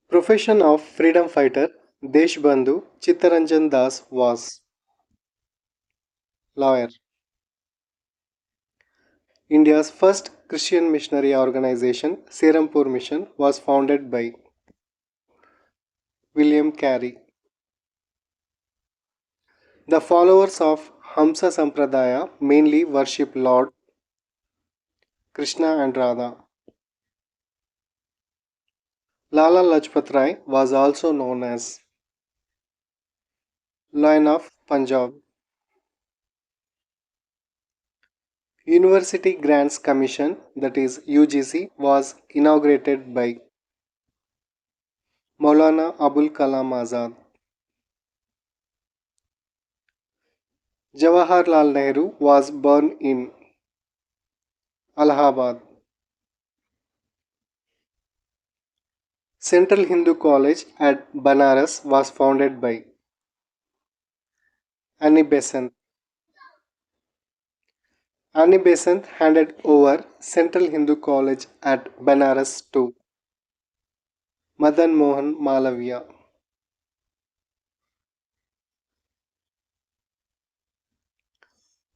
Profession of freedom fighter Deshbandhu Chittaranjan Das was lawyer. India's first Christian missionary organization, Serampore Mission, was founded by William Carey. The followers of Hamsa Sampradaya mainly worship Lord Krishna and Radha. Lala Lajpat Rai was also known as Lion of Punjab. University Grants Commission, that is UGC, was inaugurated by Maulana Abul Kalam Azad. Jawaharlal Nehru was born in Allahabad. Central Hindu College at Banaras was founded by Annie Besant. Annie Besant handed over Central Hindu College at Banaras to Madan Mohan Malaviya.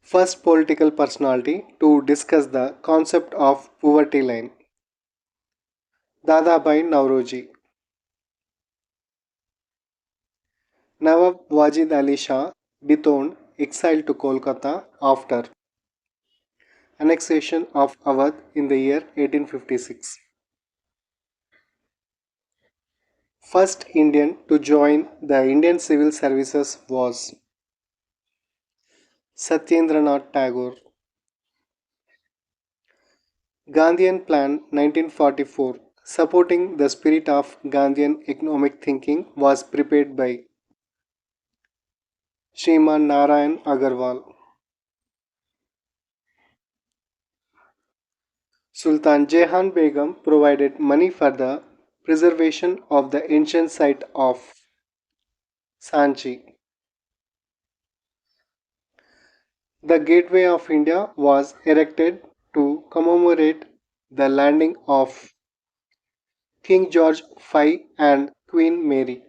First political personality to discuss the concept of poverty line, Dadabhai Nauroji. Nawab Wajid Ali Shah dethroned, exiled to Kolkata after annexation of Awadh in the year 1856. First Indian to join the Indian Civil Services was Satyendranath Tagore. Gandhian Plan 1944, supporting the spirit of Gandhian economic thinking, was prepared by Shriman Narayan Agarwal. Sultan Jehan Begum provided money for the preservation of the ancient site of Sanchi. The Gateway of India was erected to commemorate the landing of King George V and Queen Mary.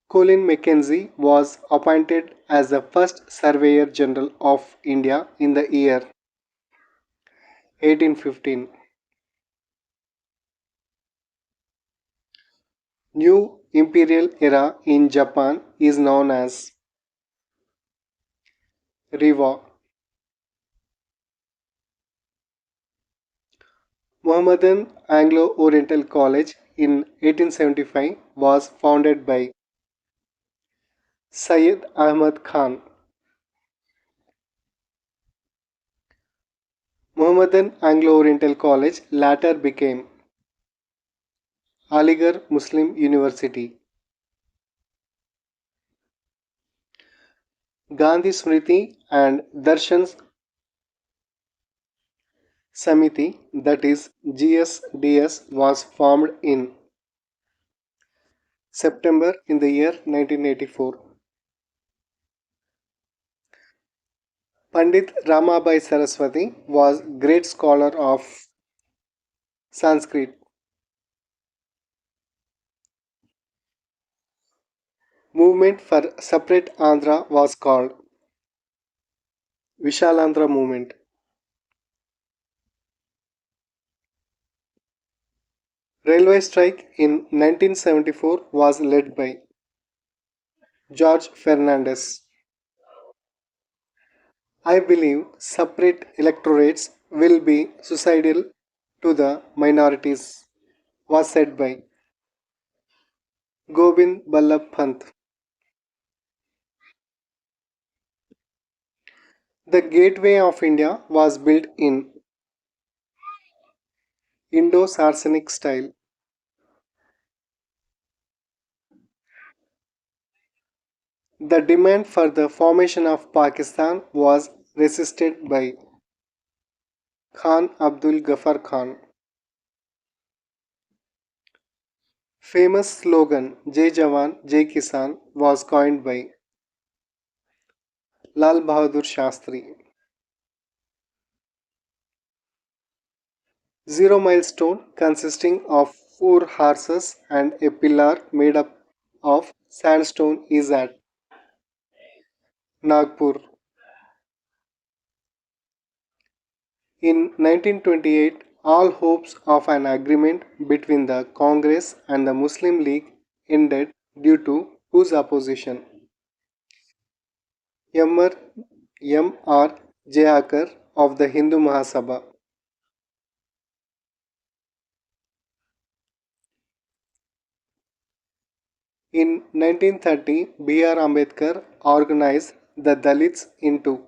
Colin Mackenzie was appointed as the first Surveyor General of India in the year 1815. New imperial era in Japan is known as Riva. Mohammedan Anglo-Oriental College in 1875 was founded by Syed Ahmad Khan. Mohammedan Anglo-Oriental College later became Aligarh Muslim University. Gandhi Smriti and Darshan Samiti, that is GSDS, was formed in September in the year 1984. Pandit Ramabai Saraswati was great scholar of Sanskrit. Movement for separate Andhra was called Vishalandhra movement. Railway strike in 1974 was led by George Fernandez. I believe separate electorates will be suicidal to the minorities, was said by Gobind Ballabh Pant. The Gateway of India was built in Indo-Saracenic style. The demand for the formation of Pakistan was resisted by Khan Abdul Ghaffar Khan. Famous slogan Jai Jawan, Jai Kisan was coined by Lal Bahadur Shastri. Zero milestone consisting of four horses and a pillar made up of sandstone is at Nagpur. In 1928, all hopes of an agreement between the Congress and the Muslim League ended due to whose opposition? Mr. M.R. Jayakar of the Hindu Mahasabha. In 1930, B.R. Ambedkar organized the Dalits into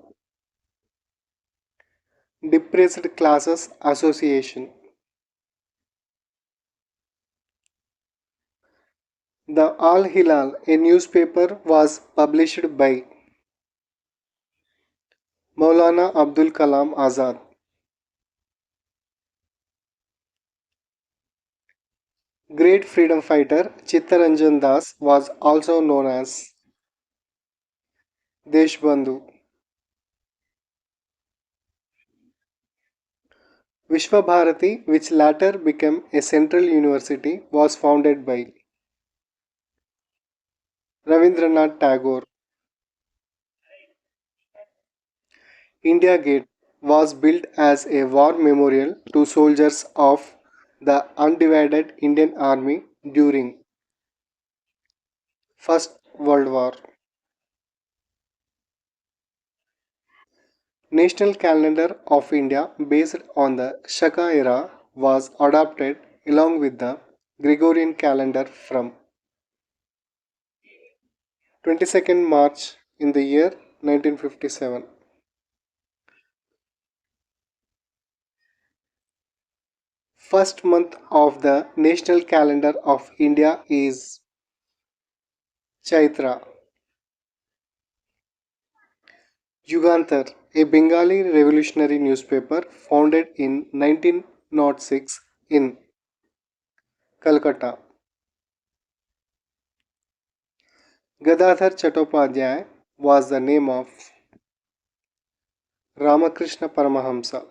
Depressed Classes Association. The Al Hilal, a newspaper, was published by Maulana Abdul Kalam Azad. Great freedom fighter Chittaranjan Das was also known as Deshbandhu. Vishwabharati, which later became a central university, was founded by Rabindranath Tagore. India Gate was built as a war memorial to soldiers of the undivided Indian Army during First World War. National calendar of India based on the Shaka era was adopted along with the Gregorian calendar from 22nd March in the year 1957. First month of the national calendar of India is Chaitra. Yugantar, a Bengali revolutionary newspaper founded in 1906 in Calcutta. Gadadhar Chattopadhyay was the name of Ramakrishna Paramahamsa.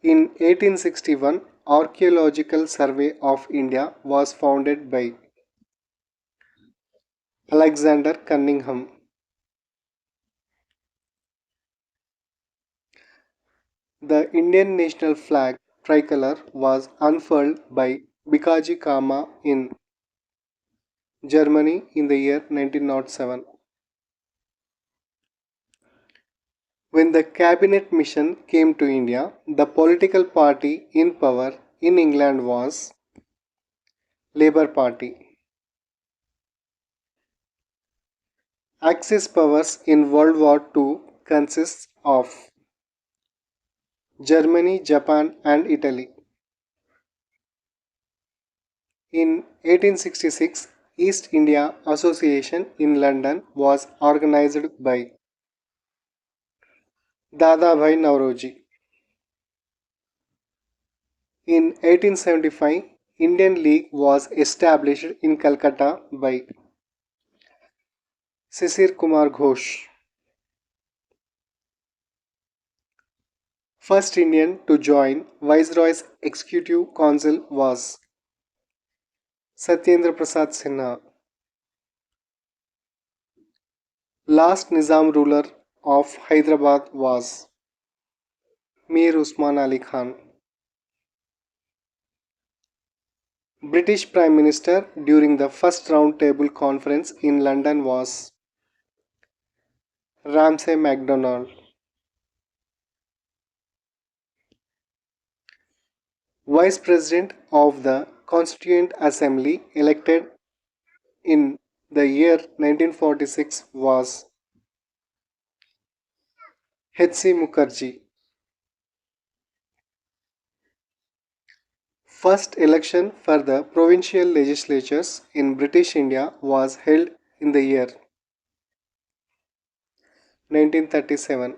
In 1861, Archaeological Survey of India was founded by Alexander Cunningham. The Indian national flag tricolor was unfurled by Bikaji Kama in Germany in the year 1907. When the cabinet mission came to India, the political party in power in England was Labour Party. Axis powers in World War II consists of Germany, Japan and Italy. In 1866, East India Association in London was organized by Dadabhai Nauroji. In 1875, Indian League was established in Calcutta by Sisir Kumar Ghosh. First Indian to join Viceroy's Executive Council was Satyendra Prasad Sinha. Last Nizam ruler of Hyderabad was Mir Usman Ali Khan. British Prime Minister during the first Round Table Conference in London was Ramsay MacDonald. Vice President of the Constituent Assembly elected in the year 1946 was H.C. Mukherjee. First election for the provincial legislatures in British India was held in the year 1937.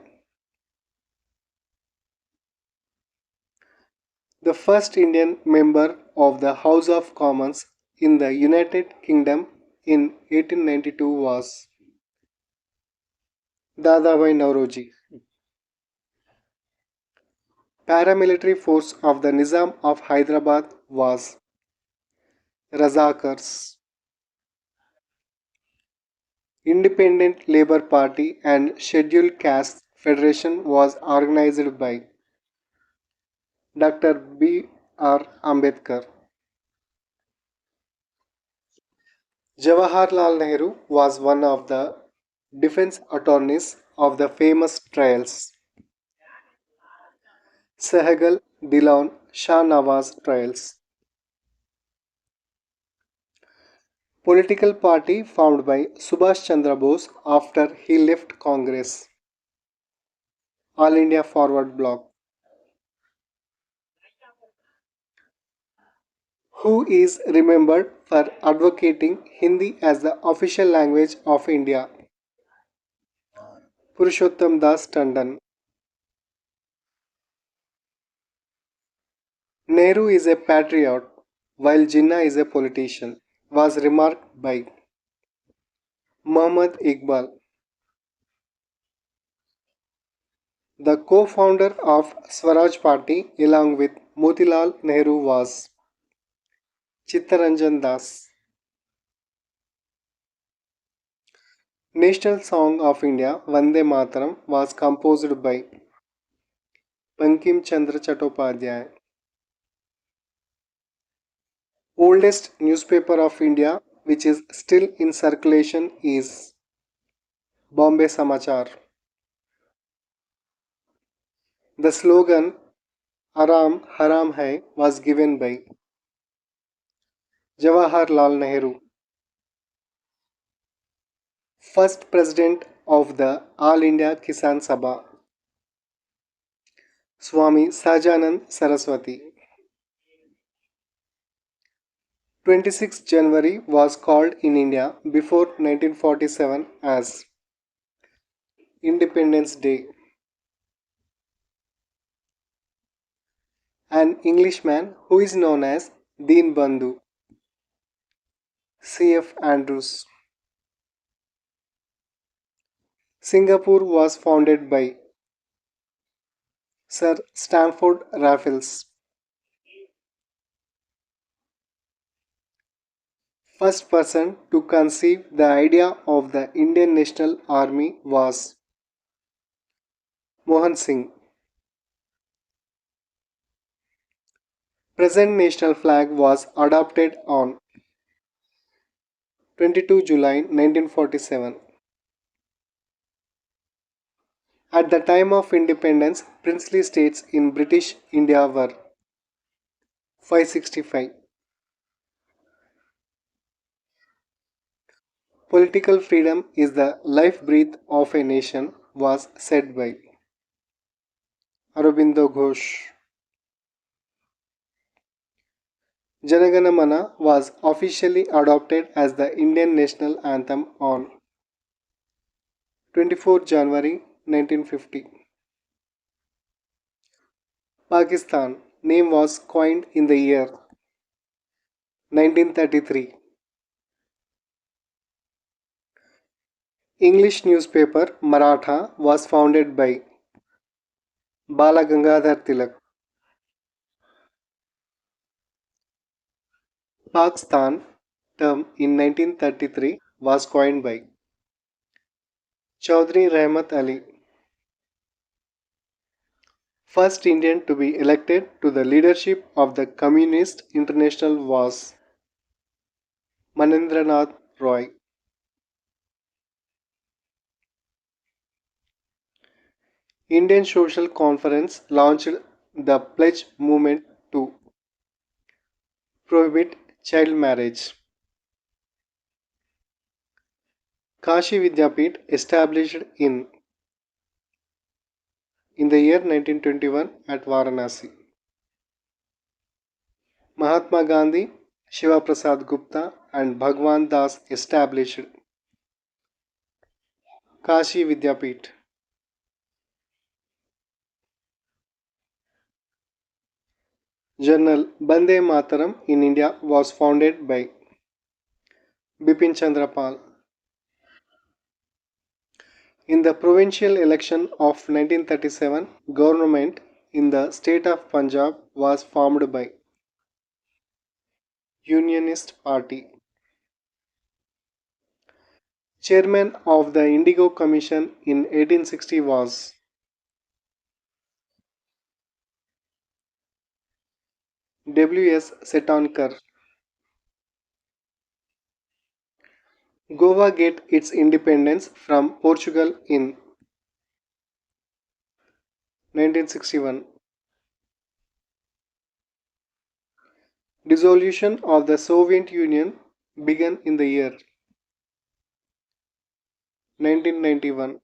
The first Indian member of the House of Commons in the United Kingdom in 1892 was Dadabhai Nauroji. Paramilitary force of the Nizam of Hyderabad was Razakars. Independent Labour Party and Scheduled Caste Federation was organized by Dr. B. R. Ambedkar. Jawaharlal Nehru was one of the defense attorneys of the famous trials Sehgal, Dillon, Shah Nawaz trials. Political party formed by Subhash Chandra Bose after he left Congress. All India Forward Bloc. Who is remembered for advocating Hindi as the official language of India? Purushottam Das Tandon. Nehru is a patriot, while Jinnah is a politician, was remarked by Muhammad Iqbal. The co-founder of Swaraj Party along with Motilal Nehru was Chittaranjan Das. National Song of India Vande Mataram was composed by Bankim Chandra Chattopadhyay. Oldest newspaper of India which is still in circulation is Bombay Samachar. The slogan Aram Haram Hai was given by Jawaharlal Nehru. First president of the All India Kisan Sabha Swami Sajanand Saraswati. 26 January was called in India before 1947 as Independence Day. An Englishman who is known as Deen Bandhu. C.F. Andrews. Singapore was founded by Sir Stamford Raffles. First person to conceive the idea of the Indian National Army was Mohan Singh. Present national flag was adopted on 22 July 1947. At the time of independence, princely states in British India were 565. Political freedom is the life breath of a nation was said by Aurobindo Ghosh. Janagana Mana was officially adopted as the Indian national anthem on 24 January 1950. Pakistan name was coined in the year 1933. English newspaper Maratha was founded by Bala Gangadhar Tilak. Pakistan term in 1933 was coined by Chaudhry Rahmat Ali. First Indian to be elected to the leadership of the Communist International was Manindranath Roy. Indian Social Conference launched the pledge movement to prohibit child marriage. Kashi Vidyapit established in the year 1921 at Varanasi. Mahatma Gandhi, Shiva Prasad Gupta and Bhagwan Das established Kashi Vidyapit. Journal Bande Mataram in India was founded by Bipin Chandra Pal. In the provincial election of 1937, government in the state of Punjab was formed by Unionist Party. Chairman of the Indigo Commission in 1860 was W.S. Setonkar. Goa get its independence from Portugal in 1961. Dissolution of the Soviet Union began in the year 1991.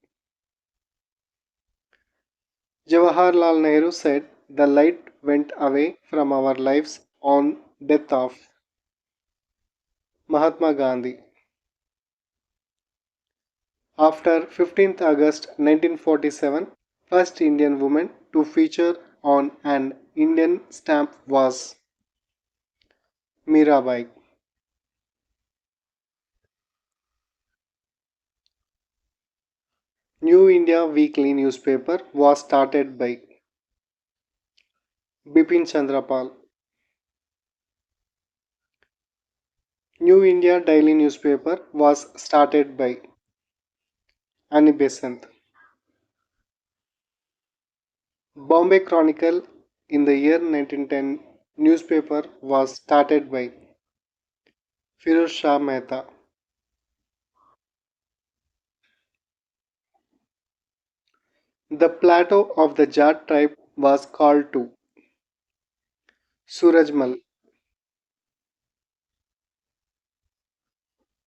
Jawaharlal Nehru said, "The light went away from our lives on death of Mahatma Gandhi." After 15th August 1947, first Indian woman to feature on an Indian stamp was Mirabai. New India Weekly newspaper was started by Bipin Chandrapal. New India Daily newspaper was started by Annie Besant. Bombay Chronicle in the year 1910 newspaper was started by Firoz Shah Mehta. The plateau of the Jat tribe was called to Surajmal.